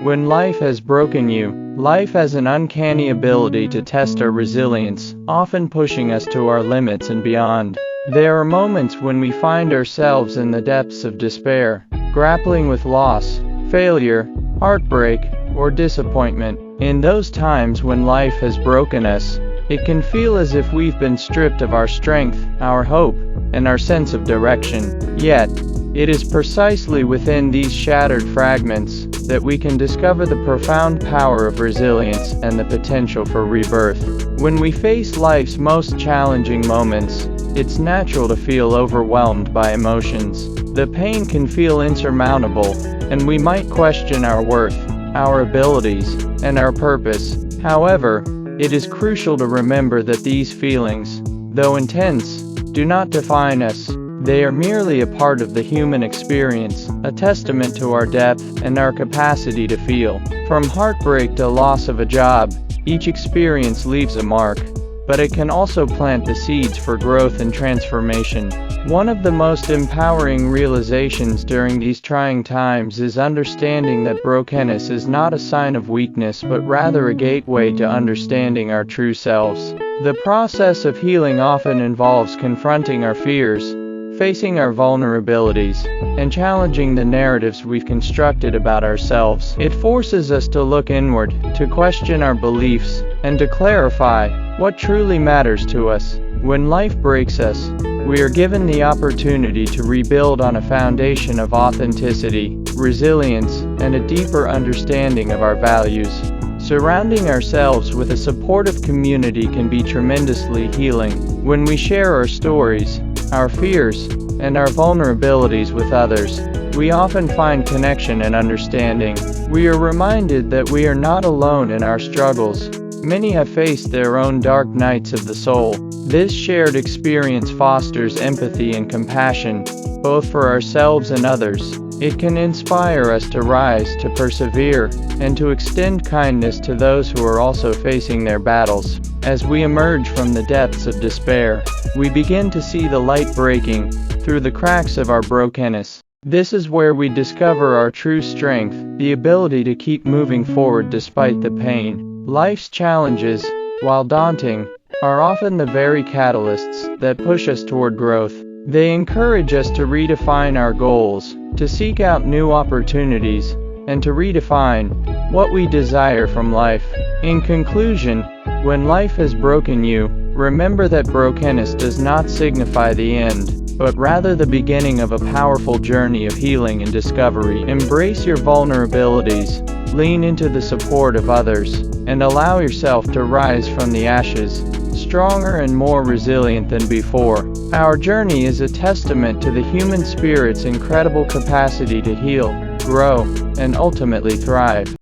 When life has broken you, life has an uncanny ability to test our resilience, often pushing us to our limits and beyond. There are moments when we find ourselves in the depths of despair, grappling with loss, failure, heartbreak, or disappointment. In those times when life has broken us, it can feel as if we've been stripped of our strength, our hope, and our sense of direction. Yet, it is precisely within these shattered fragments that we can discover the profound power of resilience and the potential for rebirth. When we face life's most challenging moments, it's natural to feel overwhelmed by emotions. The pain can feel insurmountable, and we might question our worth, our abilities, and our purpose. However, it is crucial to remember that these feelings, though intense, do not define us. They are merely a part of the human experience, a testament to our depth and our capacity to feel. From heartbreak to loss of a job, each experience leaves a mark, but it can also plant the seeds for growth and transformation. One of the most empowering realizations during these trying times is understanding that brokenness is not a sign of weakness but rather a gateway to understanding our true selves. The process of healing often involves confronting our fears, facing our vulnerabilities, and challenging the narratives we've constructed about ourselves. It forces us to look inward, to question our beliefs, and to clarify what truly matters to us. When life breaks us, we are given the opportunity to rebuild on a foundation of authenticity, resilience, and a deeper understanding of our values. Surrounding ourselves with a supportive community can be tremendously healing. When we share our stories, our fears, and our vulnerabilities with others, we often find connection and understanding. We are reminded that we are not alone in our struggles. Many have faced their own dark nights of the soul. This shared experience fosters empathy and compassion, both for ourselves and others. It can inspire us to rise, to persevere, and to extend kindness to those who are also facing their battles. As we emerge from the depths of despair, we begin to see the light breaking through the cracks of our brokenness. This is where we discover our true strength, the ability to keep moving forward despite the pain. Life's challenges, while daunting, are often the very catalysts that push us toward growth. They encourage us to redefine our goals, to seek out new opportunities, and to redefine what we desire from life. In conclusion, when life has broken you, remember that brokenness does not signify the end, but rather the beginning of a powerful journey of healing and discovery. Embrace your vulnerabilities, lean into the support of others, and allow yourself to rise from the ashes, stronger and more resilient than before. Our journey is a testament to the human spirit's incredible capacity to heal, grow, and ultimately thrive.